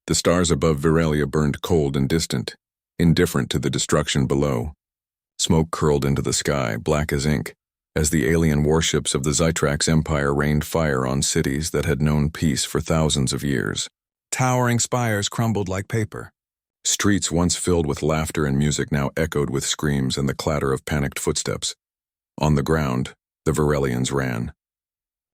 The stars above Veralia burned cold and distant, indifferent to the destruction below. Smoke curled into the sky, black as ink, as the alien warships of the Zytrax Empire rained fire on cities that had known peace for thousands of years. Towering spires crumbled like paper. Streets once filled with laughter and music now echoed with screams and the clatter of panicked footsteps. On the ground, the Verelians ran.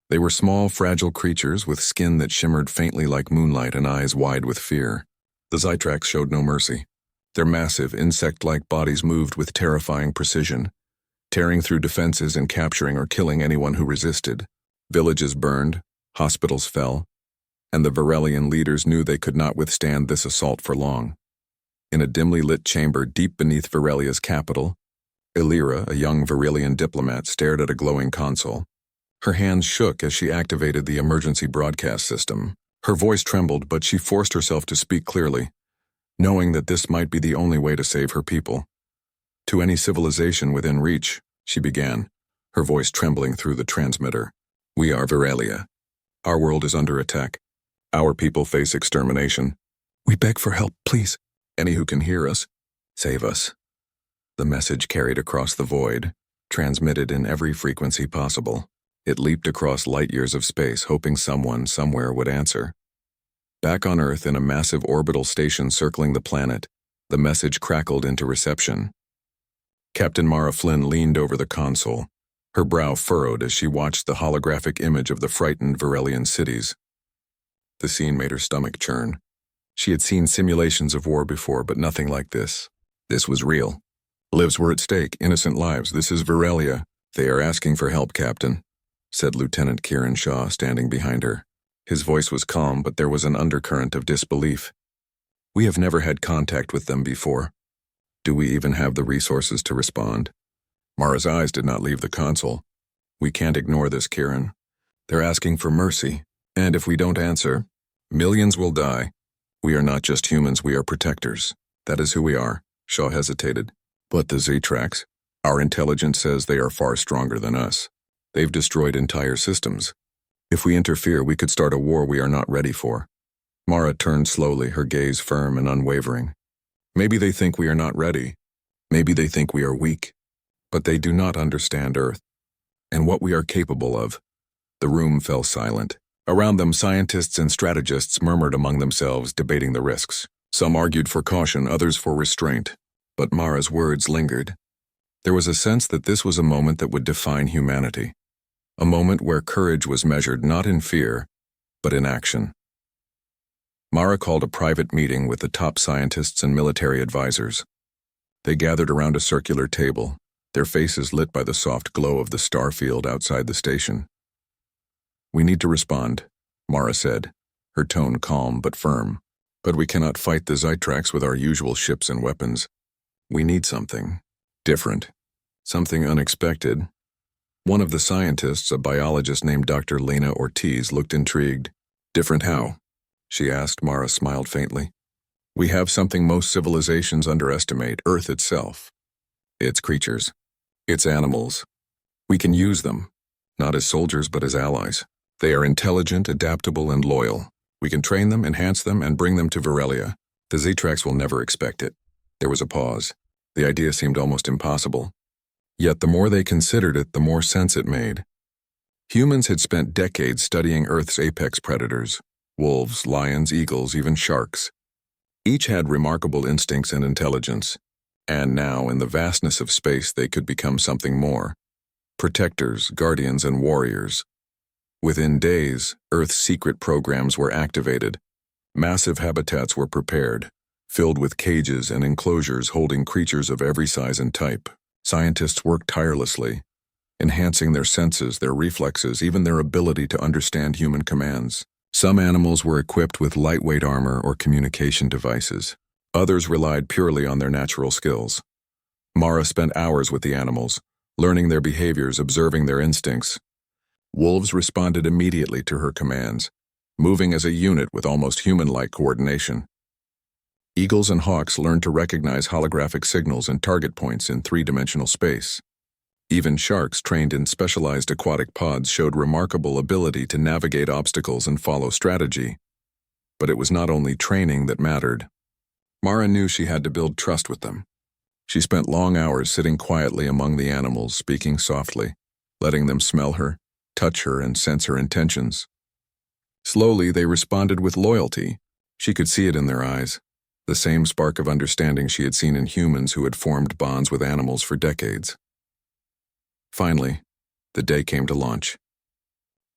They were small, fragile creatures with skin that shimmered faintly like moonlight and eyes wide with fear. The Zytrax showed no mercy. Their massive, insect-like bodies moved with terrifying precision, tearing through defenses and capturing or killing anyone who resisted. Villages burned, hospitals fell, and the Verelian leaders knew they could not withstand this assault for long. In a dimly lit chamber deep beneath Verelia's capital, Illyra, a young Verelian diplomat, stared at a glowing console. Her hands shook as she activated the emergency broadcast system. Her voice trembled, but she forced herself to speak clearly, knowing that this might be the only way to save her people. To any civilization within reach, she began, her voice trembling through the transmitter. We are Verelia. Our world is under attack. Our people face extermination. We beg for help, please. Any who can hear us, save us. The message carried across the void, transmitted in every frequency possible. It leaped across light years of space, hoping someone, somewhere would answer. Back on Earth, in a massive orbital station circling the planet, the message crackled into reception. Captain Mara Flynn leaned over the console, her brow furrowed as she watched the holographic image of the frightened Verelian cities. The scene made her stomach churn. She had seen simulations of war before, but nothing like this. This was real. Lives were at stake, innocent lives. This is Verelia. They are asking for help, Captain, said Lieutenant Kieran Shaw, standing behind her. His voice was calm, but there was an undercurrent of disbelief. We have never had contact with them before. Do we even have the resources to respond? Mara's eyes did not leave the console. We can't ignore this, Kieran. They're asking for mercy, and if we don't answer, millions will die. We are not just humans, we are protectors. That is who we are. Shaw hesitated. But the Zytrax, our intelligence says they are far stronger than us. They've destroyed entire systems. If we interfere, we could start a war we are not ready for. Mara turned slowly, her gaze firm and unwavering. Maybe they think we are not ready. Maybe they think we are weak. But they do not understand Earth and what we are capable of. The room fell silent. Around them, scientists and strategists murmured among themselves, debating the risks. Some argued for caution, others for restraint. But Mara's words lingered. There was a sense that this was a moment that would define humanity. A moment where courage was measured not in fear, but in action. Mara called a private meeting with the top scientists and military advisors. They gathered around a circular table, their faces lit by the soft glow of the star field outside the station. We need to respond, Mara said, her tone calm but firm. But we cannot fight the Zytrax with our usual ships and weapons. We need something different, something unexpected. One of the scientists, a biologist named Dr. Lena Ortiz, looked intrigued. Different how? She asked. Mara smiled faintly. We have something most civilizations underestimate, Earth itself. Its creatures. Its animals. We can use them, not as soldiers but as allies. They are intelligent, adaptable, and loyal. We can train them, enhance them, and bring them to Verelia. The Zytrax will never expect it. There was a pause. The idea seemed almost impossible. Yet the more they considered it, the more sense it made. Humans had spent decades studying Earth's apex predators. Wolves, lions, eagles, even sharks. Each had remarkable instincts and intelligence. And now, in the vastness of space, they could become something more. Protectors, guardians, and warriors. Within days, Earth's secret programs were activated. Massive habitats were prepared, filled with cages and enclosures holding creatures of every size and type. Scientists worked tirelessly, enhancing their senses, their reflexes, even their ability to understand human commands. Some animals were equipped with lightweight armor or communication devices. Others relied purely on their natural skills. Mara spent hours with the animals, learning their behaviors, observing their instincts. Wolves responded immediately to her commands, moving as a unit with almost human-like coordination. Eagles and hawks learned to recognize holographic signals and target points in three-dimensional space. Even sharks trained in specialized aquatic pods showed remarkable ability to navigate obstacles and follow strategy. But it was not only training that mattered. Mara knew she had to build trust with them. She spent long hours sitting quietly among the animals, speaking softly, letting them smell her, touch her, and sense her intentions. Slowly, they responded with loyalty. She could see it in their eyes, the same spark of understanding she had seen in humans who had formed bonds with animals for decades. Finally, the day came to launch.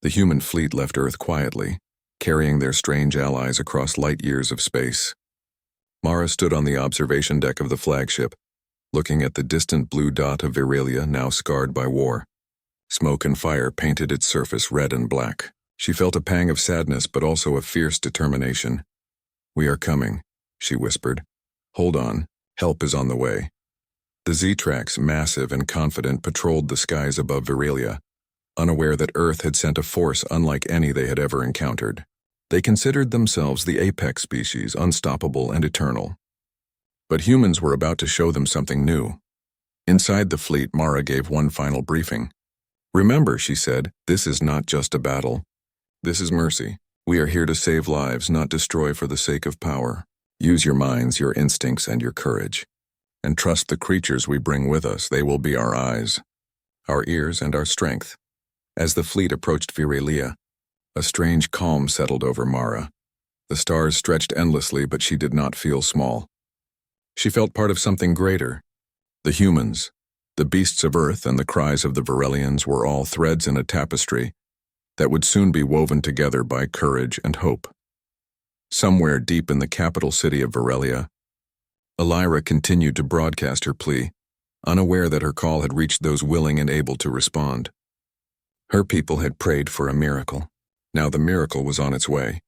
The human fleet left Earth quietly, carrying their strange allies across light years of space. Mara stood on the observation deck of the flagship, looking at the distant blue dot of Virilia now scarred by war. Smoke and fire painted its surface red and black. She felt a pang of sadness but also a fierce determination. "We are coming," she whispered. "Hold on, help is on the way." The Z-Trax, massive and confident, patrolled the skies above Virilia, unaware that Earth had sent a force unlike any they had ever encountered. They considered themselves the apex species, unstoppable and eternal. But humans were about to show them something new. Inside the fleet, Mara gave one final briefing. "Remember," she said, "this is not just a battle. This is mercy. We are here to save lives, not destroy for the sake of power. Use your minds, your instincts, and your courage. And trust the creatures we bring with us. They will be our eyes, our ears, and our strength." As the fleet approached Virilia, a strange calm settled over Mara. The stars stretched endlessly, but she did not feel small. She felt part of something greater. The humans, the beasts of Earth, and the cries of the Virelians were all threads in a tapestry that would soon be woven together by courage and hope. Somewhere deep in the capital city of Virelia, Elira continued to broadcast her plea, unaware that her call had reached those willing and able to respond. Her people had prayed for a miracle. Now the miracle was on its way.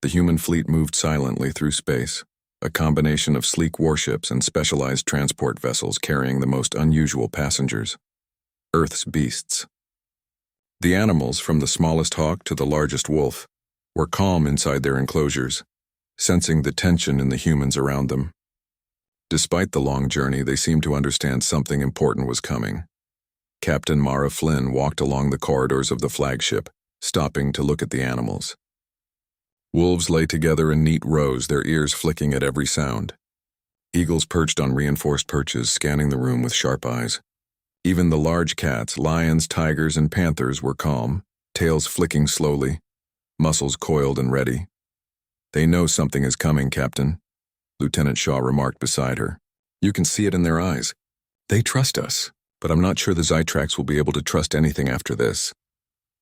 The human fleet moved silently through space, a combination of sleek warships and specialized transport vessels carrying the most unusual passengers, Earth's beasts. The animals, from the smallest hawk to the largest wolf, were calm inside their enclosures, sensing the tension in the humans around them. Despite the long journey, they seemed to understand something important was coming. Captain Mara Flynn walked along the corridors of the flagship, stopping to look at the animals. Wolves lay together in neat rows, their ears flicking at every sound. Eagles perched on reinforced perches, scanning the room with sharp eyes. Even the large cats, lions, tigers, and panthers were calm, tails flicking slowly, muscles coiled and ready. "They know something is coming, Captain," Lieutenant Shaw remarked beside her. "You can see it in their eyes. They trust us, but I'm not sure the Z-Trax will be able to trust anything after this."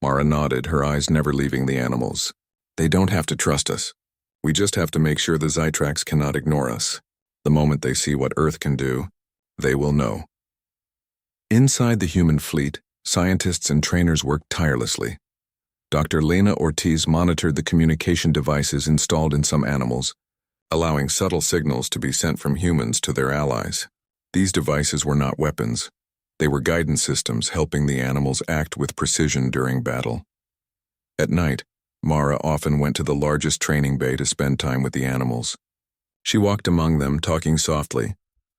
Mara nodded, her eyes never leaving the animals. "They don't have to trust us. We just have to make sure the Z-Trax cannot ignore us. The moment they see what Earth can do, they will know." Inside the human fleet, scientists and trainers worked tirelessly. Dr. Lena Ortiz monitored the communication devices installed in some animals, allowing subtle signals to be sent from humans to their allies. These devices were not weapons. They were guidance systems helping the animals act with precision during battle. At night, Mara often went to the largest training bay to spend time with the animals. She walked among them, talking softly,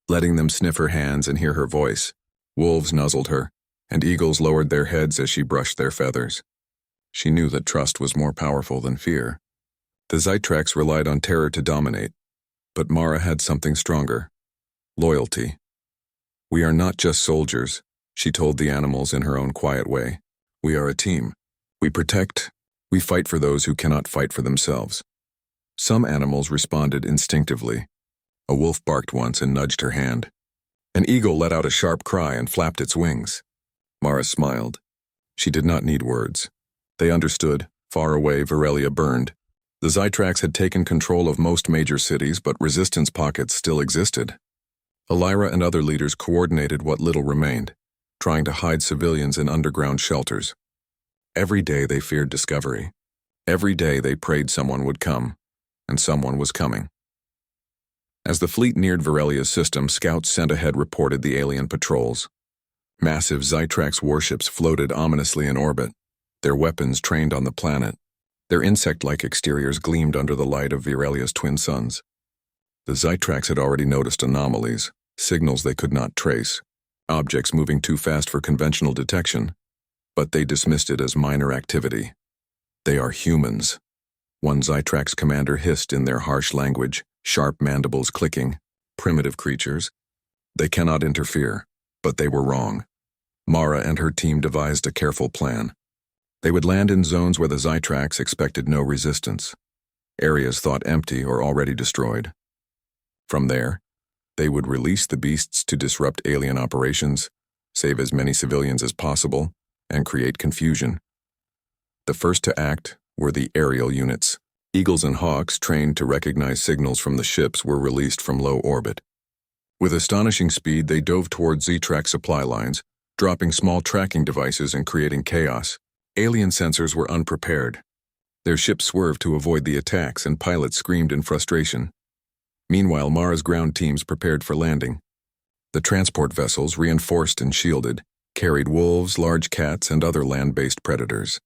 letting them sniff her hands and hear her voice. Wolves nuzzled her, and eagles lowered their heads as she brushed their feathers. She knew that trust was more powerful than fear. The Z-Trax relied on terror to dominate, but Mara had something stronger: loyalty. "We are not just soldiers," she told the animals in her own quiet way. "We are a team. We protect, we fight for those who cannot fight for themselves." Some animals responded instinctively. A wolf barked once and nudged her hand. An eagle let out a sharp cry and flapped its wings. Mara smiled. She did not need words. They understood. Far away, Virelia burned. The Z-Trax had taken control of most major cities, but resistance pockets still existed. Elira and other leaders coordinated what little remained, trying to hide civilians in underground shelters. Every day they feared discovery. Every day they prayed someone would come, and someone was coming. As the fleet neared Virelia's system, scouts sent ahead reported the alien patrols. Massive Z-Trax warships floated ominously in orbit, their weapons trained on the planet. Their insect-like exteriors gleamed under the light of Virelia's twin suns. The Z-Trax had already noticed anomalies, signals they could not trace, objects moving too fast for conventional detection, but they dismissed it as minor activity. They are humans. One Zytrax commander hissed in their harsh language, sharp mandibles clicking. Primitive creatures. They cannot interfere, but they were wrong. Mara and her team devised a careful plan. They would land in zones where the Zytrax expected no resistance, areas thought empty or already destroyed. From there, they would release the beasts to disrupt alien operations, save as many civilians as possible, and create confusion. The first to act were the aerial units. Eagles and Hawks, trained to recognize signals from the ships, were released from low orbit. With astonishing speed, they dove towards Z-Track supply lines, dropping small tracking devices and creating chaos. Alien sensors were unprepared. Their ships swerved to avoid the attacks, and pilots screamed in frustration. Meanwhile, Mara's ground teams prepared for landing. The transport vessels, reinforced and shielded, carried wolves, large cats, and other land-based predators.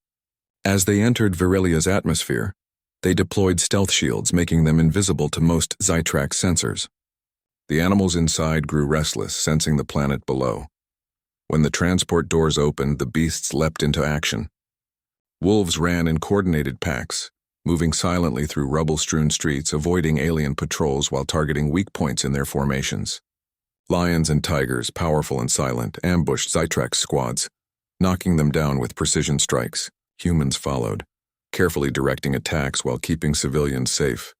As they entered Virelia's atmosphere, they deployed stealth shields, making them invisible to most Zytrax sensors. The animals inside grew restless, sensing the planet below. When the transport doors opened, the beasts leapt into action. Wolves ran in coordinated packs, moving silently through rubble-strewn streets, avoiding alien patrols while targeting weak points in their formations. Lions and tigers, powerful and silent, ambushed Zytrax squads, knocking them down with precision strikes. Humans followed, carefully directing attacks while keeping civilians safe.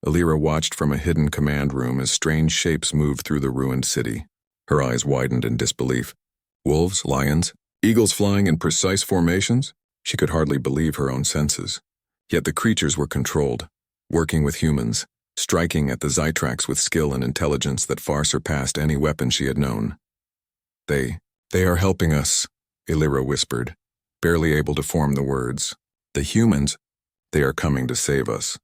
Alira watched from a hidden command room as strange shapes moved through the ruined city. Her eyes widened in disbelief. Wolves, lions, eagles flying in precise formations? She could hardly believe her own senses. Yet the creatures were controlled, working with humans, striking at the Zytrax with skill and intelligence that far surpassed any weapon she had known. They are helping us," Alira whispered, barely able to form the words. "The humans, they are coming to save us."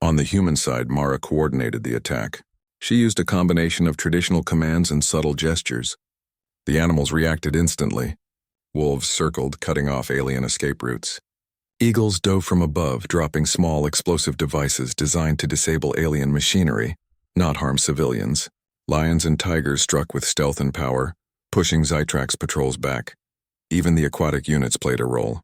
On the human side, Mara coordinated the attack. She used a combination of traditional commands and subtle gestures. The animals reacted instantly. Wolves circled, cutting off alien escape routes. Eagles dove from above, dropping small explosive devices designed to disable alien machinery, not harm civilians. Lions and tigers struck with stealth and power, pushing Zytrax patrols back. Even the aquatic units played a role.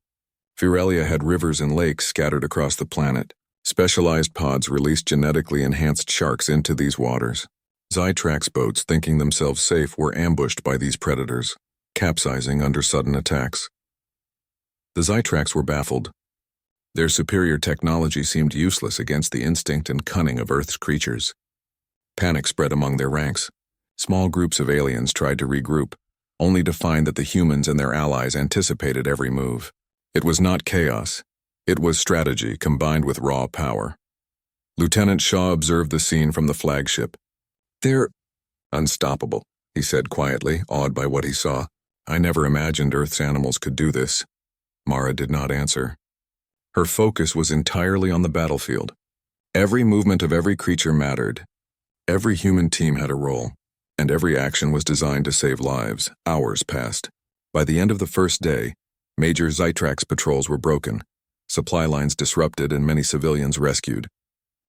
Virelia had rivers and lakes scattered across the planet. Specialized pods released genetically enhanced sharks into these waters. Zytrax boats, thinking themselves safe, were ambushed by these predators, capsizing under sudden attacks. The Zytrax were baffled. Their superior technology seemed useless against the instinct and cunning of Earth's creatures. Panic spread among their ranks. Small groups of aliens tried to regroup, only to find that the humans and their allies anticipated every move. It was not chaos. It was strategy combined with raw power. Lieutenant Shaw observed the scene from the flagship. "They're unstoppable," he said quietly, awed by what he saw. "I never imagined Earth's animals could do this." Mara did not answer. Her focus was entirely on the battlefield. Every movement of every creature mattered. Every human team had a role, and every action was designed to save lives. Hours passed. By the end of the first day, major Zytrax patrols were broken, supply lines disrupted, and many civilians rescued.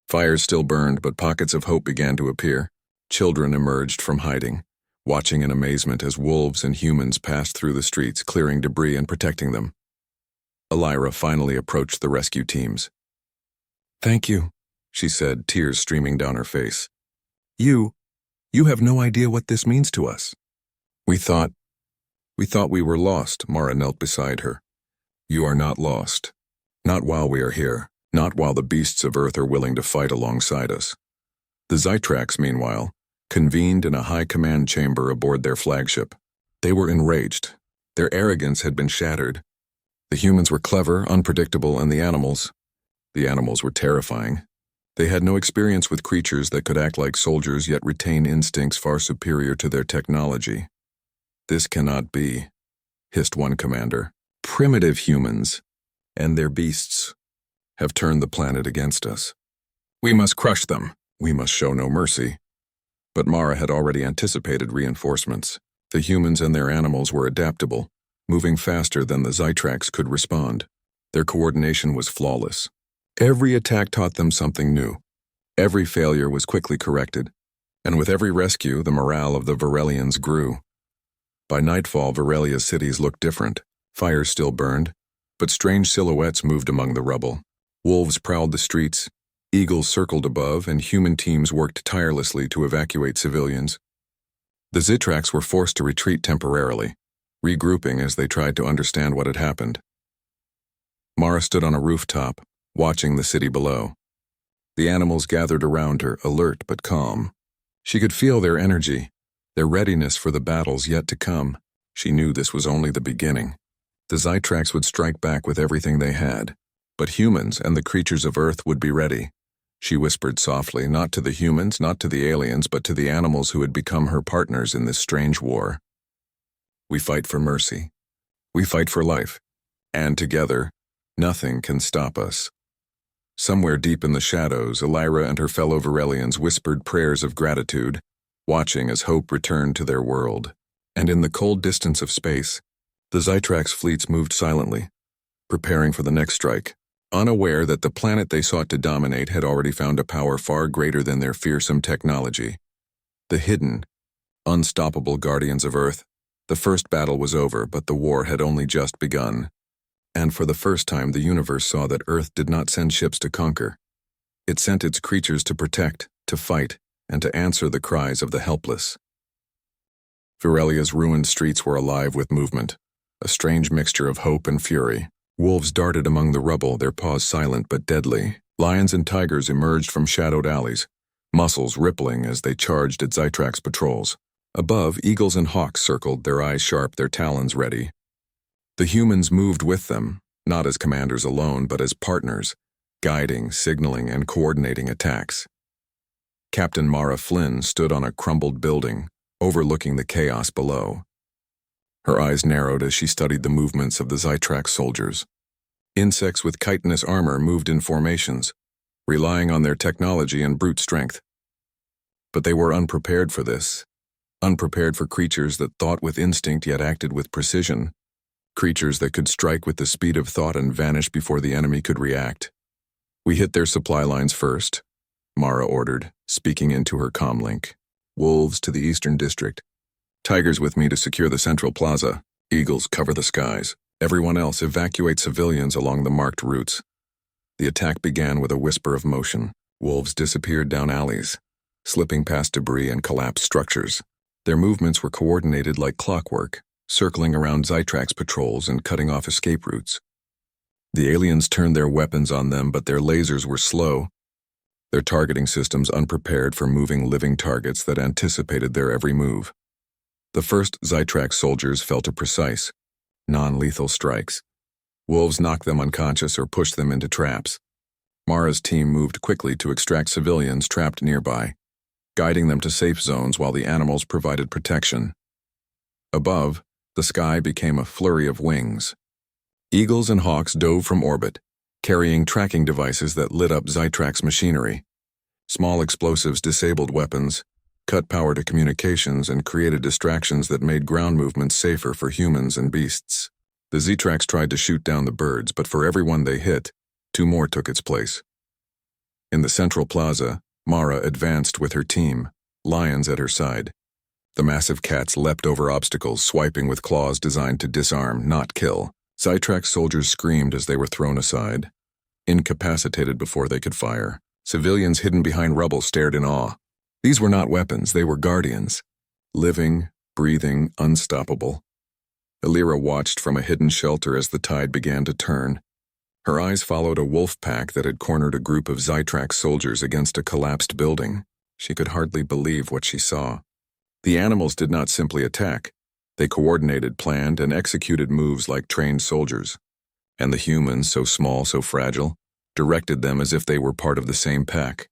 Fires still burned, but pockets of hope began to appear. Children emerged from hiding, watching in amazement as wolves and humans passed through the streets, clearing debris and protecting them. Alira finally approached the rescue teams. "Thank you," she said, tears streaming down her face. You have no idea what this means to us." We thought we were lost," Mara knelt beside her. "You are not lost. Not while we are here. Not while the beasts of Earth are willing to fight alongside us." The Zytrax, meanwhile, convened in a high command chamber aboard their flagship. They were enraged. Their arrogance had been shattered. The humans were clever, unpredictable, and the animals were terrifying. They had no experience with creatures that could act like soldiers yet retain instincts far superior to their technology. "This cannot be," hissed one commander. "Primitive humans and their beasts have turned the planet against us. We must crush them. We must show no mercy." But Mara had already anticipated reinforcements. The humans and their animals were adaptable, moving faster than the Zytrax could respond. Their coordination was flawless. Every attack taught them something new. Every failure was quickly corrected, and with every rescue, the morale of the Virelians grew. By nightfall, Virelia's cities looked different. Fires still burned, but strange silhouettes moved among the rubble. Wolves prowled the streets, eagles circled above, and human teams worked tirelessly to evacuate civilians. The Zitrax were forced to retreat temporarily, regrouping as they tried to understand what had happened. Mara stood on a rooftop, watching the city below. The animals gathered around her, alert but calm. She could feel their energy, their readiness for the battles yet to come. She knew this was only the beginning. The Zitrax would strike back with everything they had, but humans and the creatures of Earth would be ready. She whispered softly, not to the humans, not to the aliens, but to the animals who had become her partners in this strange war. We fight for mercy. We fight for life. And together, nothing can stop us. Somewhere deep in the shadows, Elira and her fellow Virelians whispered prayers of gratitude, watching as hope returned to their world. And in the cold distance of space, the Zitrax fleets moved silently, preparing for the next strike, unaware that the planet they sought to dominate had already found a power far greater than their fearsome technology. The hidden, unstoppable guardians of Earth. The first battle was over, but the war had only just begun. And for the first time, the universe saw that Earth did not send ships to conquer. It sent its creatures to protect, to fight, and to answer the cries of the helpless. Virelia's ruined streets were alive with movement, a strange mixture of hope and fury. Wolves darted among the rubble, their paws silent but deadly. Lions and tigers emerged from shadowed alleys, muscles rippling as they charged at Zitrax patrols. Above, eagles and hawks circled, their eyes sharp, their talons ready. The humans moved with them, not as commanders alone, but as partners, guiding, signaling, and coordinating attacks. Captain Mara Flynn stood on a crumbled building, overlooking the chaos below. Her eyes narrowed as she studied the movements of the Zitrax soldiers. Insects with chitinous armor moved in formations, relying on their technology and brute strength. But they were unprepared for this, unprepared for creatures that thought with instinct yet acted with precision, creatures that could strike with the speed of thought and vanish before the enemy could react. "We hit their supply lines first," Mara ordered, speaking into her comlink. "Wolves to the eastern district. Tigers with me to secure the central plaza. Eagles cover the skies. Everyone else evacuate civilians along the marked routes." The attack began with a whisper of motion. Wolves disappeared down alleys, slipping past debris and collapsed structures. Their movements were coordinated like clockwork, circling around Zitrax patrols and cutting off escape routes. The aliens turned their weapons on them, but their lasers were slow, their targeting systems unprepared for moving living targets that anticipated their every move. The first Zitrax soldiers fell to precise, non-lethal strikes. Wolves knocked them unconscious or pushed them into traps. Mara's team moved quickly to extract civilians trapped nearby, guiding them to safe zones while the animals provided protection. Above, the sky became a flurry of wings. Eagles and hawks dove from orbit, carrying tracking devices that lit up Zitrax machinery. Small explosives disabled weapons, cut power to communications, and created distractions that made ground movements safer for humans and beasts. The Zitrax tried to shoot down the birds, but for every one they hit, 2 more took its place. In the central plaza, Mara advanced with her team, lions at her side. The massive cats leapt over obstacles, swiping with claws designed to disarm, not kill. Zitrax soldiers screamed as they were thrown aside, incapacitated before they could fire. Civilians hidden behind rubble stared in awe. These were not weapons, they were guardians. Living, breathing, unstoppable. Elira watched from a hidden shelter as the tide began to turn. Her eyes followed a wolf pack that had cornered a group of Zitrax soldiers against a collapsed building. She could hardly believe what she saw. The animals did not simply attack. They coordinated, planned, and executed moves like trained soldiers. And the humans, so small, so fragile, directed them as if they were part of the same pack.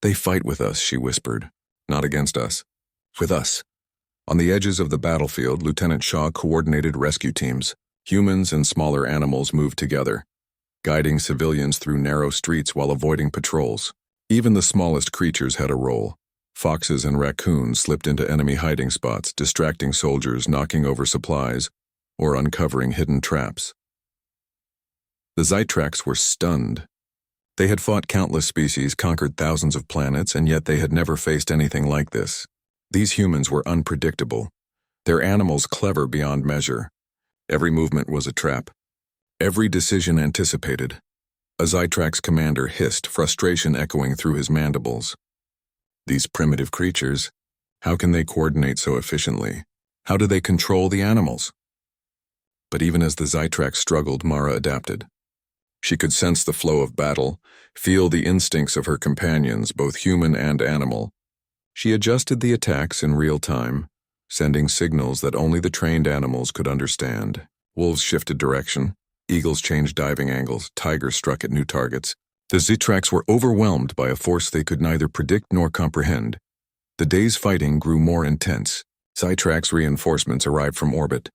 "They fight with us," she whispered. "Not against us. With us." On the edges of the battlefield, Lieutenant Shaw coordinated rescue teams. Humans and smaller animals moved together, guiding civilians through narrow streets while avoiding patrols. Even the smallest creatures had a role. Foxes and raccoons slipped into enemy hiding spots, distracting soldiers, knocking over supplies, or uncovering hidden traps. The Zitrax were stunned. They had fought countless species, conquered thousands of planets, and yet they had never faced anything like this. These humans were unpredictable, their animals clever beyond measure. Every movement was a trap, every decision anticipated. A Zytrax commander hissed, frustration echoing through his mandibles. These primitive creatures, how can they coordinate so efficiently? How do they control the animals? But even as the Zytrax struggled, Mara adapted. She could sense the flow of battle, feel the instincts of her companions, both human and animal. She adjusted the attacks in real time, sending signals that only the trained animals could understand. Wolves shifted direction, eagles changed diving angles, tigers struck at new targets. The Zytrax were overwhelmed by a force they could neither predict nor comprehend. The day's fighting grew more intense. Zytrax reinforcements arrived from orbit,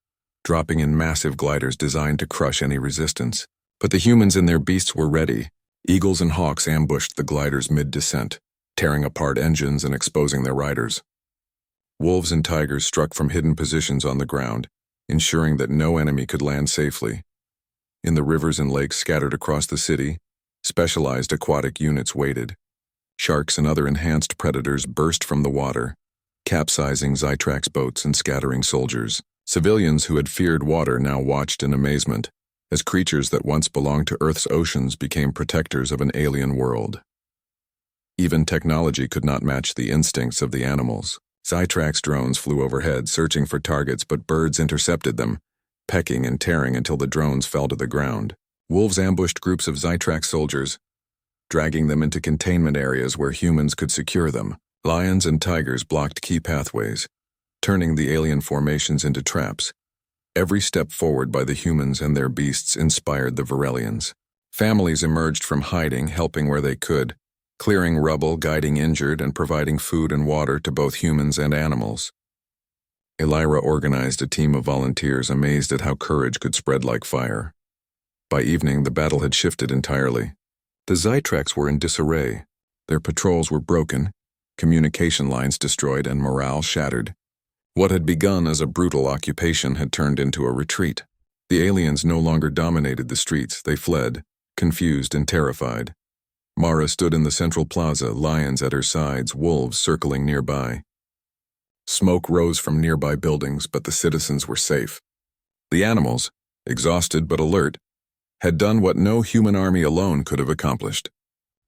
dropping in massive gliders designed to crush any resistance. But the humans and their beasts were ready. Eagles and hawks ambushed the gliders mid-descent, tearing apart engines and exposing their riders. Wolves and tigers struck from hidden positions on the ground, ensuring that no enemy could land safely. In the rivers and lakes scattered across the city, specialized aquatic units waited. Sharks and other enhanced predators burst from the water, capsizing Zytrax boats and scattering soldiers. Civilians who had feared water now watched in amazement, as creatures that once belonged to Earth's oceans became protectors of an alien world. Even technology could not match the instincts of the animals. Zytrax drones flew overhead, searching for targets, but birds intercepted them, pecking and tearing until the drones fell to the ground. Wolves ambushed groups of Zytrax soldiers, dragging them into containment areas where humans could secure them. Lions and tigers blocked key pathways, turning the alien formations into traps. Every step forward by the humans and their beasts inspired the Varelians. Families emerged from hiding, helping where they could, clearing rubble, guiding injured, and providing food and water to both humans and animals. Elira organized a team of volunteers, amazed at how courage could spread like fire. By evening, the battle had shifted entirely. The Zytrax were in disarray. Their patrols were broken, communication lines destroyed, and morale shattered. What had begun as a brutal occupation had turned into a retreat. The aliens no longer dominated the streets. They fled, confused and terrified. Mara stood in the central plaza, lions at her sides, wolves circling nearby. Smoke rose from nearby buildings, but the citizens were safe. The animals, exhausted but alert, had done what no human army alone could have accomplished.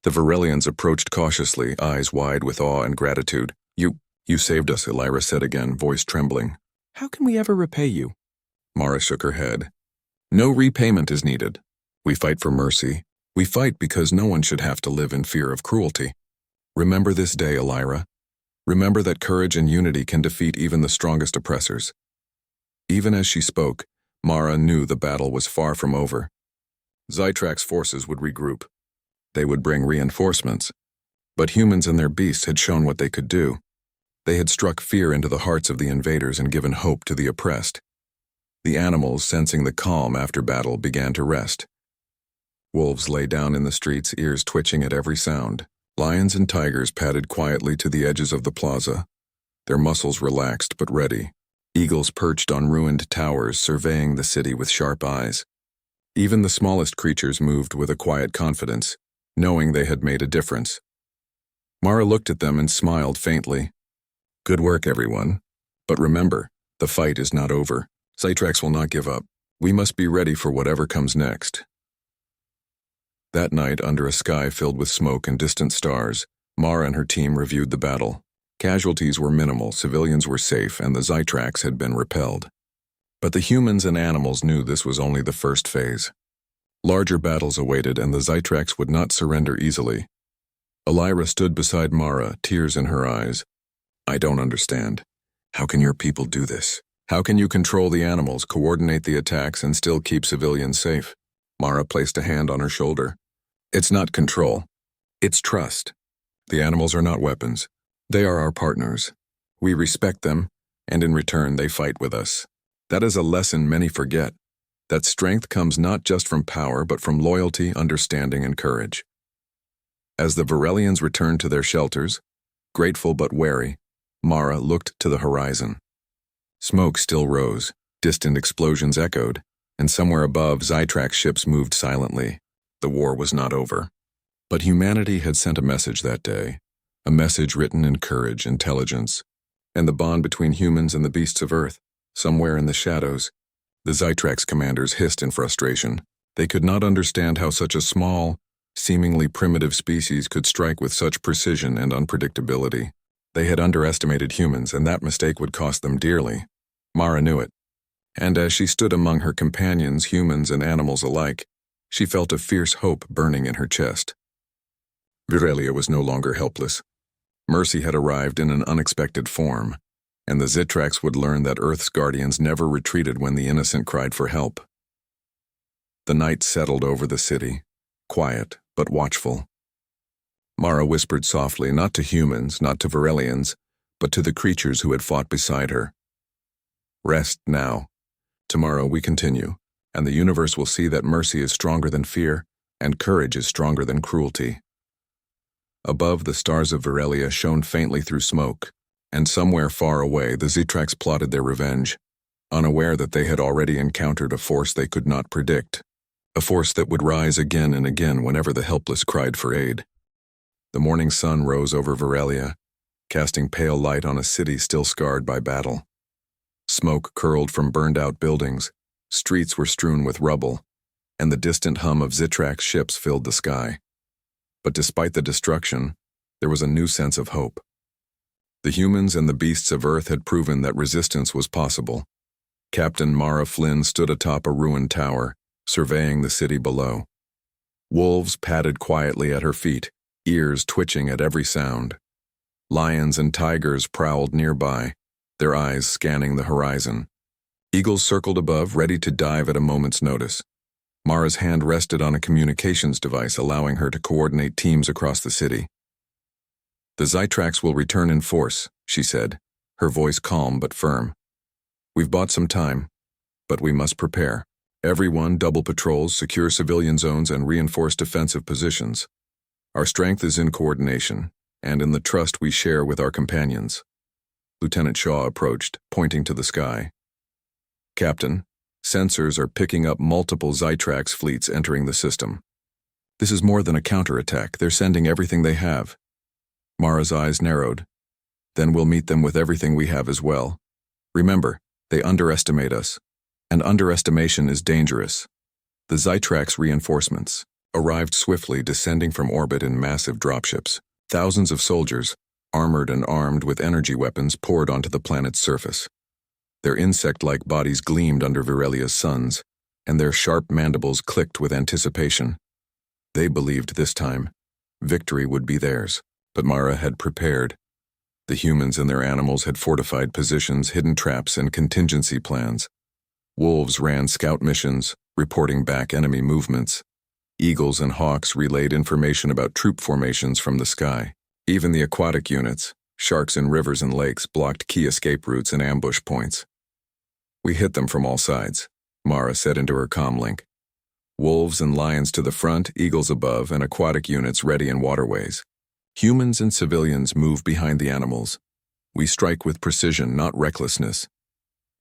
The Varelians approached cautiously, eyes wide with awe and gratitude. You saved us, Elira said again, voice trembling. How can we ever repay you? Mara shook her head. No repayment is needed. We fight for mercy. We fight because no one should have to live in fear of cruelty. Remember this day, Elira. Remember that courage and unity can defeat even the strongest oppressors. Even as she spoke, Mara knew the battle was far from over. Zytrax forces would regroup. They would bring reinforcements. But humans and their beasts had shown what they could do. They had struck fear into the hearts of the invaders and given hope to the oppressed. The animals, sensing the calm after battle, began to rest. Wolves lay down in the streets, ears twitching at every sound. Lions and tigers padded quietly to the edges of the plaza, their muscles relaxed but ready. Eagles perched on ruined towers, surveying the city with sharp eyes. Even the smallest creatures moved with a quiet confidence, knowing they had made a difference. Mara looked at them and smiled faintly. Good work, everyone. But remember, the fight is not over. Zytrax will not give up. We must be ready for whatever comes next. That night, under a sky filled with smoke and distant stars, Mara and her team reviewed the battle. Casualties were minimal, civilians were safe, and the Zytrax had been repelled. But the humans and animals knew this was only the first phase. Larger battles awaited, and the Zytrax would not surrender easily. Elira stood beside Mara, tears in her eyes. I don't understand. How can your people do this? How can you control the animals, coordinate the attacks, and still keep civilians safe? Mara placed a hand on her shoulder. It's not control. It's trust. The animals are not weapons. They are our partners. We respect them, and in return they fight with us. That is a lesson many forget. That strength comes not just from power, but from loyalty, understanding, and courage. As the Varelians returned to their shelters, grateful but wary, Mara looked to the horizon. Smoke still rose, distant explosions echoed, and somewhere above, Zytrax ships moved silently. The war was not over. But humanity had sent a message that day, a message written in courage, intelligence, and the bond between humans and the beasts of Earth. Somewhere in the shadows, the Zytrax commanders hissed in frustration. They could not understand how such a small, seemingly primitive species could strike with such precision and unpredictability. They had underestimated humans, and that mistake would cost them dearly. Mara knew it. And as she stood among her companions, humans and animals alike, she felt a fierce hope burning in her chest. Virelia was no longer helpless. Mercy had arrived in an unexpected form, and the Zitrax would learn that Earth's guardians never retreated when the innocent cried for help. The night settled over the city, quiet but watchful. Mara whispered softly, not to humans, not to Virelians, but to the creatures who had fought beside her. Rest now. Tomorrow we continue, and the universe will see that mercy is stronger than fear, and courage is stronger than cruelty. Above, the stars of Virelia shone faintly through smoke, and somewhere far away the Zitrax plotted their revenge, unaware that they had already encountered a force they could not predict, a force that would rise again and again whenever the helpless cried for aid. The morning sun rose over Virelia, casting pale light on a city still scarred by battle. Smoke curled from burned-out buildings, streets were strewn with rubble, and the distant hum of Zitrax ships filled the sky. But despite the destruction, there was a new sense of hope. The humans and the beasts of Earth had proven that resistance was possible. Captain Mara Flynn stood atop a ruined tower, surveying the city below. Wolves padded quietly at her feet, ears twitching at every sound. Lions and tigers prowled nearby, their eyes scanning the horizon. Eagles circled above, ready to dive at a moment's notice. Mara's hand rested on a communications device, allowing her to coordinate teams across the city. "The Zitrax will return in force," she said, her voice calm but firm. "We've bought some time, but we must prepare. Everyone double patrols, secure civilian zones, and reinforce defensive positions. Our strength is in coordination, and in the trust we share with our companions." Lieutenant Shaw approached, pointing to the sky. "Captain, sensors are picking up multiple Zitrax fleets entering the system. This is more than a counterattack. They're sending everything they have." Mara's eyes narrowed. "Then we'll meet them with everything we have as well. Remember, they underestimate us, and underestimation is dangerous." The Zitrax reinforcements arrived swiftly, descending from orbit in massive dropships. Thousands of soldiers, armored and armed with energy weapons, poured onto the planet's surface. Their insect-like bodies gleamed under Virelia's suns, and their sharp mandibles clicked with anticipation. They believed this time victory would be theirs, but Mara had prepared. The humans and their animals had fortified positions, hidden traps, and contingency plans. Wolves ran scout missions, reporting back enemy movements. Eagles and hawks relayed information about troop formations from the sky. Even the aquatic units, sharks in rivers and lakes, blocked key escape routes and ambush points. "We hit them from all sides," Mara said into her comlink. "Wolves and lions to the front, eagles above, and aquatic units ready in waterways. Humans and civilians move behind the animals. We strike with precision, not recklessness."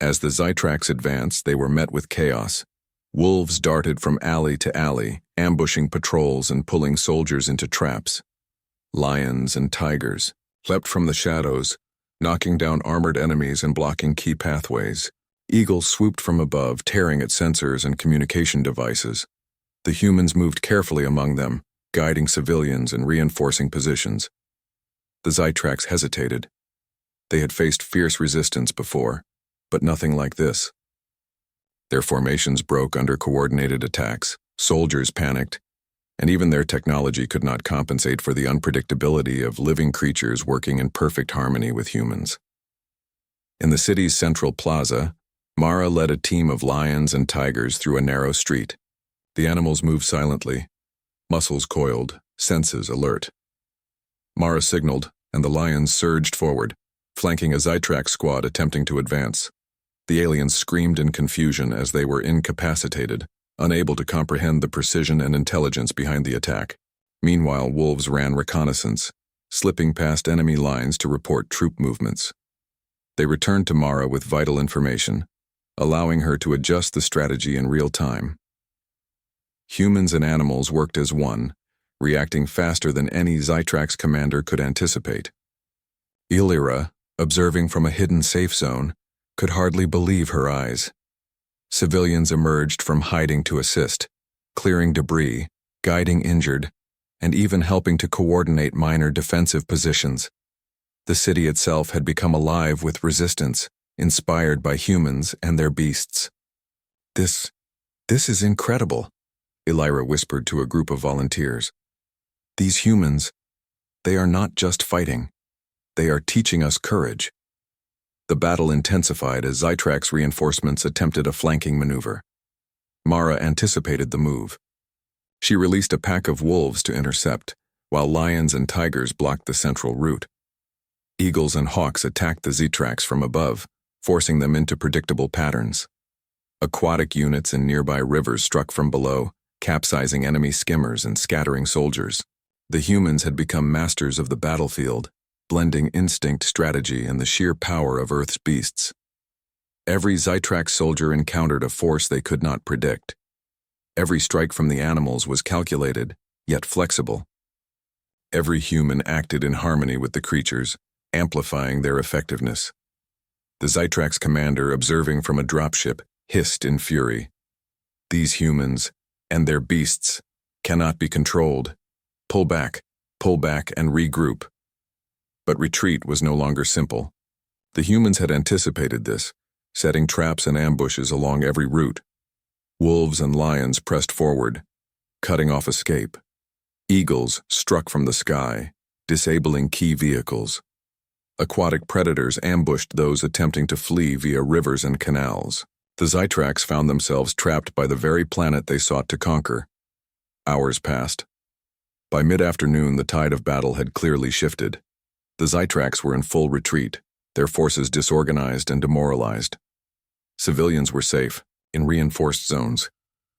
As the Zitrax advanced, they were met with chaos. Wolves darted from alley to alley, ambushing patrols and pulling soldiers into traps. Lions and tigers leapt from the shadows, knocking down armored enemies and blocking key pathways. Eagles swooped from above, tearing at sensors and communication devices. The humans moved carefully among them, guiding civilians and reinforcing positions. The Zitrax hesitated. They had faced fierce resistance before, but nothing like this. Their formations broke under coordinated attacks, soldiers panicked, and even their technology could not compensate for the unpredictability of living creatures working in perfect harmony with humans. In the city's central plaza, Mara led a team of lions and tigers through a narrow street. The animals moved silently, muscles coiled, senses alert. Mara signaled, and the lions surged forward, flanking a Zitrax squad attempting to advance. The aliens screamed in confusion as they were incapacitated, unable to comprehend the precision and intelligence behind the attack. Meanwhile, wolves ran reconnaissance, slipping past enemy lines to report troop movements. They returned to Mara with vital information, allowing her to adjust the strategy in real time. Humans and animals worked as one, reacting faster than any Zitrax commander could anticipate. Illyra, observing from a hidden safe zone, could hardly believe her eyes. Civilians emerged from hiding to assist, clearing debris, guiding injured, and even helping to coordinate minor defensive positions. The city itself had become alive with resistance, inspired by humans and their beasts. This is incredible, Elira whispered to a group of volunteers. These humans, they are not just fighting. They are teaching us courage. The battle intensified as Zytrax reinforcements attempted a flanking maneuver. Mara anticipated the move. She released a pack of wolves to intercept, while lions and tigers blocked the central route. Eagles and hawks attacked the Zytrax from above, forcing them into predictable patterns. Aquatic units in nearby rivers struck from below, capsizing enemy skimmers and scattering soldiers. The humans had become masters of the battlefield, blending instinct, strategy, and the sheer power of Earth's beasts. Every Zytrax soldier encountered a force they could not predict. Every strike from the animals was calculated, yet flexible. Every human acted in harmony with the creatures, amplifying their effectiveness. The Zytrax commander, observing from a dropship, hissed in fury. These humans, and their beasts, cannot be controlled. Pull back, and regroup. But retreat was no longer simple. The humans had anticipated this, setting traps and ambushes along every route. Wolves and lions pressed forward, cutting off escape. Eagles struck from the sky, disabling key vehicles. Aquatic predators ambushed those attempting to flee via rivers and canals. The Zytrax found themselves trapped by the very planet they sought to conquer. Hours passed. By mid-afternoon, the tide of battle had clearly shifted. The Zytrax were in full retreat, their forces disorganized and demoralized. Civilians were safe, in reinforced zones,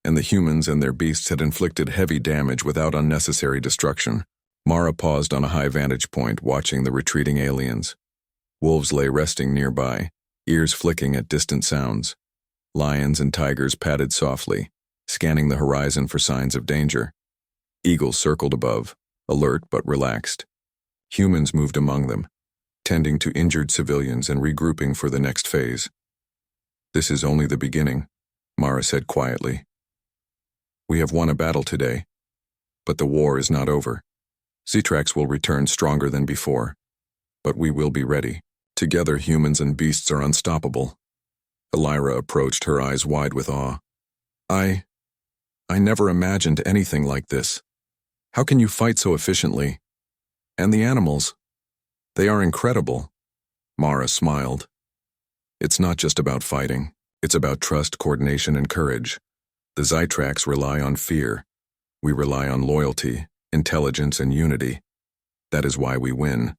and the humans and their beasts had inflicted heavy damage without unnecessary destruction. Mara paused on a high vantage point, watching the retreating aliens. Wolves lay resting nearby, ears flicking at distant sounds. Lions and tigers padded softly, scanning the horizon for signs of danger. Eagles circled above, alert but relaxed. Humans moved among them, tending to injured civilians and regrouping for the next phase. "This is only the beginning," Mara said quietly. "We have won a battle today, but the war is not over. Zytrax will return stronger than before, but we will be ready. Together, humans and beasts are unstoppable." Elira approached, her eyes wide with awe. I never imagined anything like this. How can you fight so efficiently? And the animals? They are incredible." Mara smiled. "It's not just about fighting. It's about trust, coordination, and courage. The Zytrax rely on fear. We rely on loyalty, intelligence, and unity. That is why we win."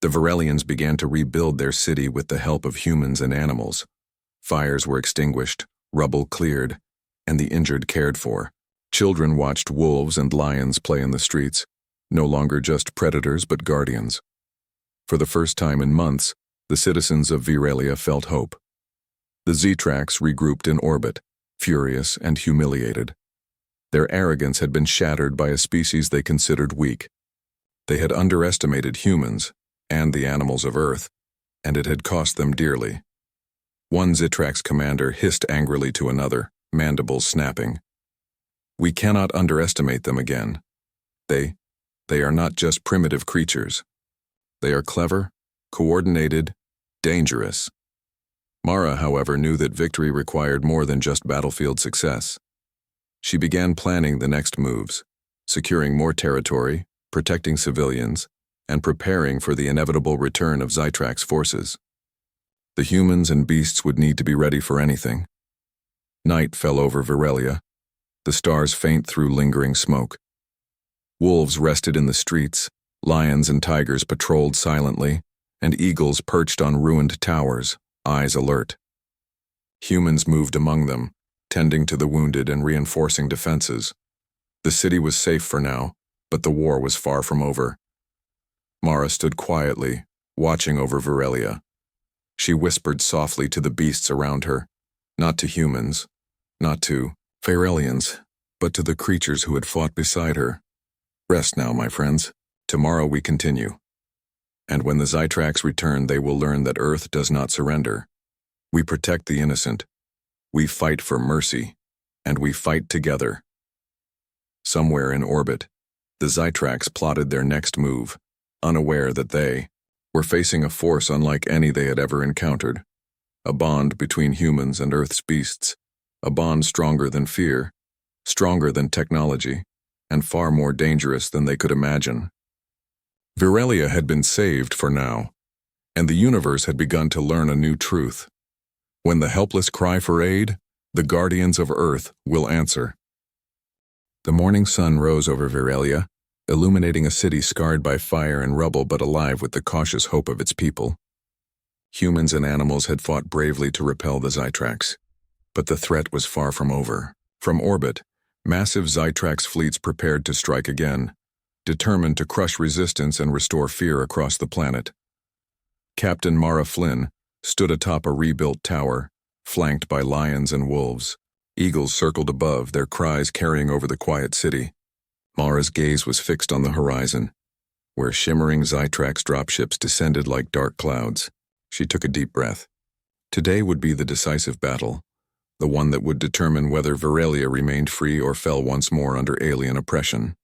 The Varelians began to rebuild their city with the help of humans and animals. Fires were extinguished, rubble cleared, and the injured cared for. Children watched wolves and lions play in the streets, no longer just predators but guardians. For the first time in months, the citizens of Virelia felt hope. The Zytrax regrouped in orbit, furious and humiliated. Their arrogance had been shattered by a species they considered weak. They had underestimated humans and the animals of Earth, and it had cost them dearly. One Zytrax commander hissed angrily to another, mandibles snapping. "We cannot underestimate them again. They are not just primitive creatures. They are clever, coordinated, dangerous." Mara, however, knew that victory required more than just battlefield success. She began planning the next moves, securing more territory, protecting civilians, and preparing for the inevitable return of Zytrax forces. The humans and beasts would need to be ready for anything. Night fell over Virelia, the stars faint through lingering smoke. Wolves rested in the streets, lions and tigers patrolled silently, and eagles perched on ruined towers, eyes alert. Humans moved among them, tending to the wounded and reinforcing defenses. The city was safe for now, but the war was far from over. Mara stood quietly, watching over Virelia. She whispered softly to the beasts around her, not to humans, not to Virelians, but to the creatures who had fought beside her. "Rest now, my friends. Tomorrow we continue. And when the Zytrax return, they will learn that Earth does not surrender. We protect the innocent. We fight for mercy, and we fight together." Somewhere in orbit, the Zytrax plotted their next move, unaware that they were facing a force unlike any they had ever encountered. A bond between humans and Earth's beasts. A bond stronger than fear, stronger than technology, and far more dangerous than they could imagine. Virelia had been saved for now, and the universe had begun to learn a new truth. When the helpless cry for aid, the guardians of Earth will answer. The morning sun rose over Virelia, illuminating a city scarred by fire and rubble but alive with the cautious hope of its people. Humans and animals had fought bravely to repel the Zytrax, but the threat was far from over. From orbit, massive Zytrax fleets prepared to strike again, determined to crush resistance and restore fear across the planet. Captain Mara Flynn stood atop a rebuilt tower, flanked by lions and wolves. Eagles circled above, their cries carrying over the quiet city. Mara's gaze was fixed on the horizon, where shimmering Zytrax dropships descended like dark clouds. She took a deep breath. Today would be the decisive battle, the one that would determine whether Virelia remained free or fell once more under alien oppression.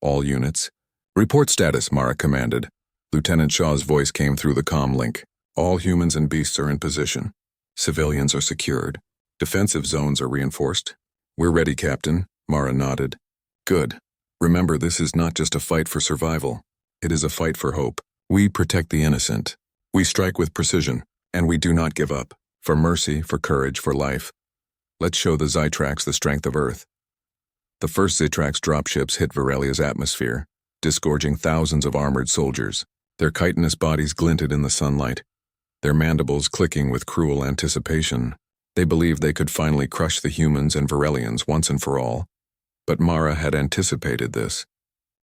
All units. Report status, Mara commanded. Lieutenant Shaw's voice came through the comm link. All humans and beasts are in position. Civilians are secured. Defensive zones are reinforced. We're ready, Captain, Mara nodded. Good. Remember, this is not just a fight for survival. It is a fight for hope. We protect the innocent. We strike with precision, and we do not give up. For mercy, for courage, for life. Let's show the Zytrax the strength of Earth. The first Zytrax dropships hit Virelia's atmosphere, disgorging thousands of armored soldiers. Their chitinous bodies glinted in the sunlight, their mandibles clicking with cruel anticipation. They believed they could finally crush the humans and Virelians once and for all. But Mara had anticipated this.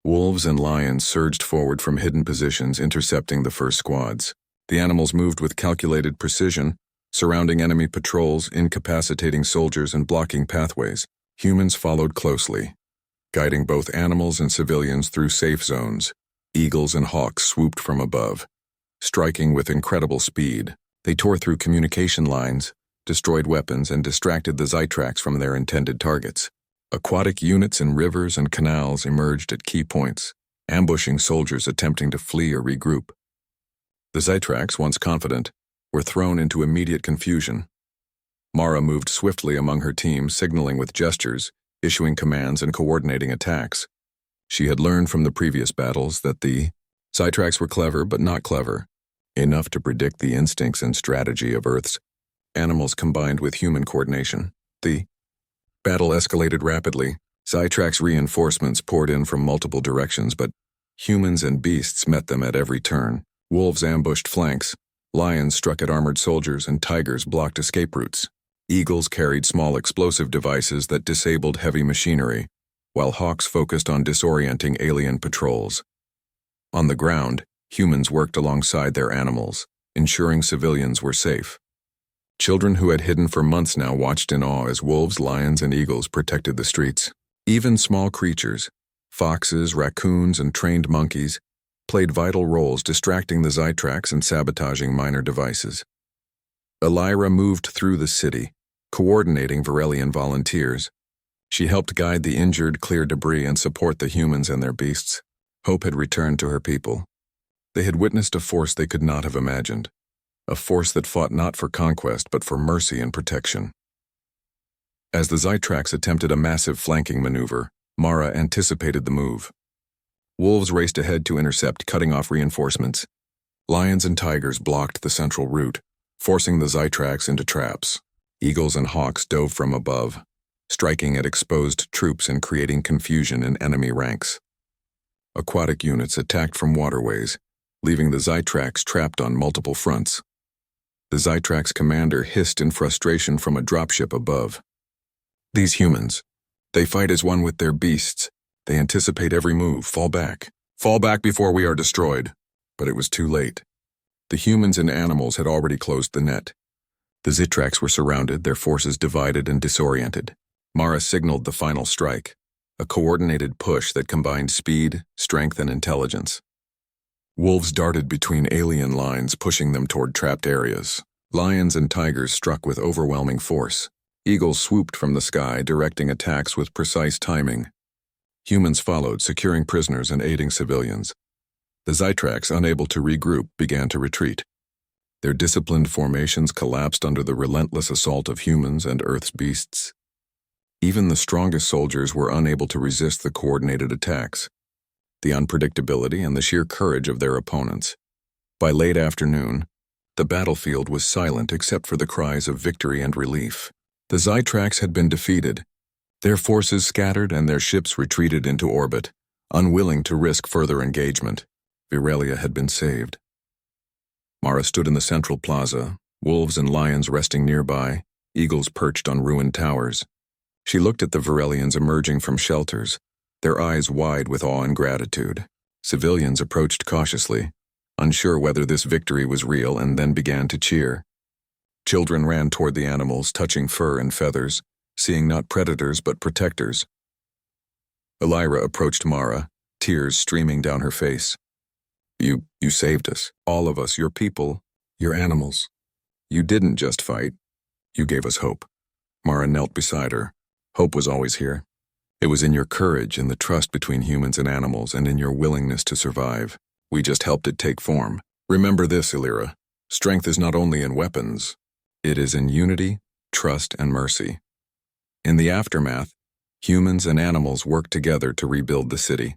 Wolves and lions surged forward from hidden positions, intercepting the first squads. The animals moved with calculated precision, surrounding enemy patrols, incapacitating soldiers, and blocking pathways. Humans followed closely, guiding both animals and civilians through safe zones. Eagles and hawks swooped from above, striking with incredible speed. They tore through communication lines, destroyed weapons, and distracted the Zytrax from their intended targets. Aquatic units in rivers and canals emerged at key points, ambushing soldiers attempting to flee or regroup. The Zytrax, once confident, were thrown into immediate confusion. Mara moved swiftly among her team, signaling with gestures, issuing commands, and coordinating attacks. She had learned from the previous battles that the Zytrax were clever but not clever, enough to predict the instincts and strategy of Earth's animals combined with human coordination. The battle escalated rapidly. Zytrax reinforcements poured in from multiple directions, but humans and beasts met them at every turn. Wolves ambushed flanks, lions struck at armored soldiers, and tigers blocked escape routes. Eagles carried small explosive devices that disabled heavy machinery, while hawks focused on disorienting alien patrols. On the ground, humans worked alongside their animals, ensuring civilians were safe. Children who had hidden for months now watched in awe as wolves, lions, and eagles protected the streets. Even small creatures, foxes, raccoons, and trained monkeys, played vital roles distracting the Zytrax and sabotaging minor devices. Elira moved through the city, coordinating Virelian volunteers. She helped guide the injured, clear debris, and support the humans and their beasts. Hope had returned to her people. They had witnessed a force they could not have imagined. A force that fought not for conquest but for mercy and protection. As the Zytrax attempted a massive flanking maneuver, Mara anticipated the move. Wolves raced ahead to intercept, cutting off reinforcements. Lions and tigers blocked the central route, forcing the Zytrax into traps. Eagles and hawks dove from above, striking at exposed troops and creating confusion in enemy ranks. Aquatic units attacked from waterways, leaving the Zytrax trapped on multiple fronts. The Zytrax commander hissed in frustration from a dropship above. These humans, they fight as one with their beasts. They anticipate every move. Fall back. Fall back before we are destroyed. But it was too late. The humans and animals had already closed the net. The Zytrax were surrounded, their forces divided and disoriented. Mara signaled the final strike, a coordinated push that combined speed, strength, and intelligence. Wolves darted between alien lines, pushing them toward trapped areas. Lions and tigers struck with overwhelming force. Eagles swooped from the sky, directing attacks with precise timing. Humans followed, securing prisoners and aiding civilians. The Zytrax, unable to regroup, began to retreat. Their disciplined formations collapsed under the relentless assault of humans and Earth's beasts. Even the strongest soldiers were unable to resist the coordinated attacks, the unpredictability and the sheer courage of their opponents. By late afternoon, the battlefield was silent except for the cries of victory and relief. The Zytrax had been defeated, their forces scattered and their ships retreated into orbit, unwilling to risk further engagement. Virelia had been saved. Mara stood in the central plaza, wolves and lions resting nearby, eagles perched on ruined towers. She looked at the Virelians emerging from shelters, their eyes wide with awe and gratitude. Civilians approached cautiously, unsure whether this victory was real, and then began to cheer. Children ran toward the animals, touching fur and feathers, seeing not predators but protectors. Elira approached Mara, tears streaming down her face. You saved us, all of us, your people, your animals. You didn't just fight, you gave us hope. Mara knelt beside her. Hope was always here. It was in your courage, in the trust between humans and animals, and in your willingness to survive. We just helped it take form. Remember this, Elira. Strength is not only in weapons. It is in unity, trust, and mercy. In the aftermath, humans and animals worked together to rebuild the city.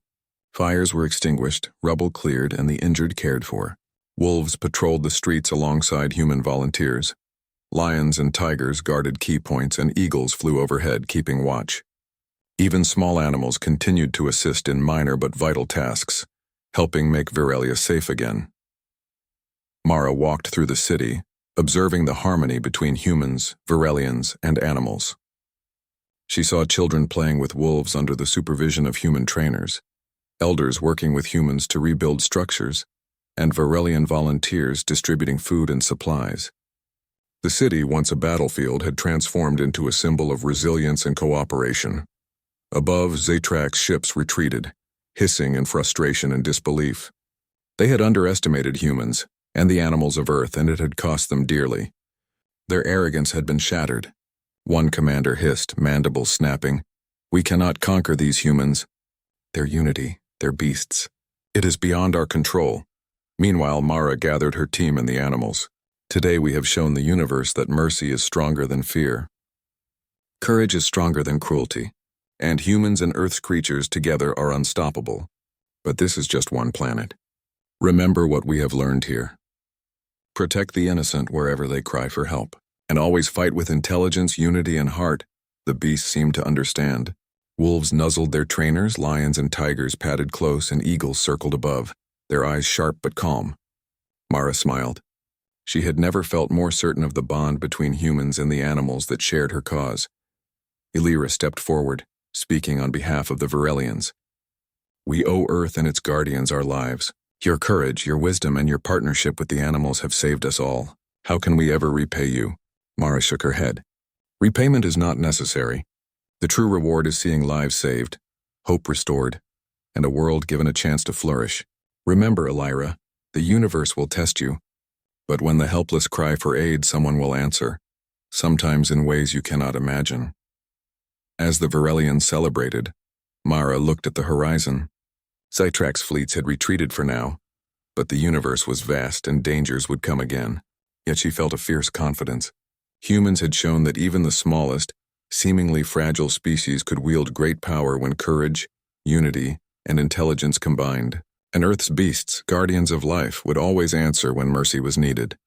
Fires were extinguished, rubble cleared, and the injured cared for. Wolves patrolled the streets alongside human volunteers. Lions and tigers guarded key points, and eagles flew overhead, keeping watch. Even small animals continued to assist in minor but vital tasks, helping make Virelia safe again. Mara walked through the city, observing the harmony between humans, Virelians, and animals. She saw children playing with wolves under the supervision of human trainers, elders working with humans to rebuild structures, and Virelian volunteers distributing food and supplies. The city, once a battlefield, had transformed into a symbol of resilience and cooperation. Above, Zytrax ships retreated, hissing in frustration and disbelief. They had underestimated humans and the animals of Earth, and it had cost them dearly. Their arrogance had been shattered. One commander hissed, mandibles snapping, "We cannot conquer these humans. Their unity, their beasts. It is beyond our control." Meanwhile, Mara gathered her team and the animals. Today we have shown the universe that mercy is stronger than fear. Courage is stronger than cruelty, and humans and Earth's creatures together are unstoppable. But this is just one planet. Remember what we have learned here. Protect the innocent wherever they cry for help, and always fight with intelligence, unity, and heart. The beasts seemed to understand. Wolves nuzzled their trainers, lions and tigers padded close, and eagles circled above, their eyes sharp but calm. Mara smiled. She had never felt more certain of the bond between humans and the animals that shared her cause. Elira stepped forward, speaking on behalf of the Virelians. "We owe Earth and its guardians our lives. Your courage, your wisdom, and your partnership with the animals have saved us all. How can we ever repay you?" Mara shook her head. "Repayment is not necessary. The true reward is seeing lives saved, hope restored, and a world given a chance to flourish. Remember, Elira, the universe will test you. But when the helpless cry for aid, someone will answer, sometimes in ways you cannot imagine." As the Virelians celebrated, Mara looked at the horizon. Zytrax fleets had retreated for now, but the universe was vast and dangers would come again. Yet she felt a fierce confidence. Humans had shown that even the smallest, seemingly fragile species could wield great power when courage, unity, and intelligence combined. And Earth's beasts, guardians of life, would always answer when mercy was needed.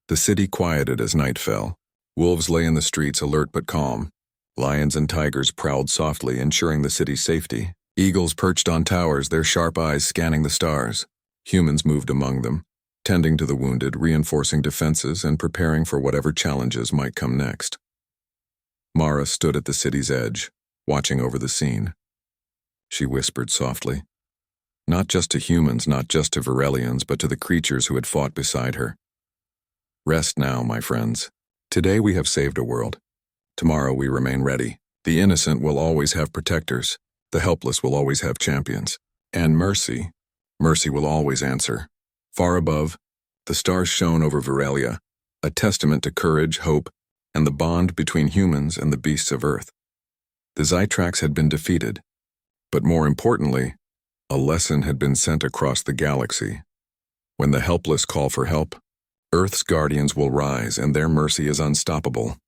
The city quieted as night fell. Wolves lay in the streets, alert but calm. Lions and tigers prowled softly, ensuring the city's safety. Eagles perched on towers, their sharp eyes scanning the stars. Humans moved among them, tending to the wounded, reinforcing defenses, and preparing for whatever challenges might come next. Mara stood at the city's edge, watching over the scene. She whispered softly. Not just to humans, not just to Virelians, but to the creatures who had fought beside her. "Rest now, my friends. Today we have saved a world. Tomorrow we remain ready. The innocent will always have protectors. The helpless will always have champions. And mercy will always answer." Far above, the stars shone over Virelia, a testament to courage, hope, and the bond between humans and the beasts of Earth. The Zytrax had been defeated, But more importantly, a lesson had been sent across the galaxy. When the helpless call for help, Earth's guardians will rise and their mercy is unstoppable.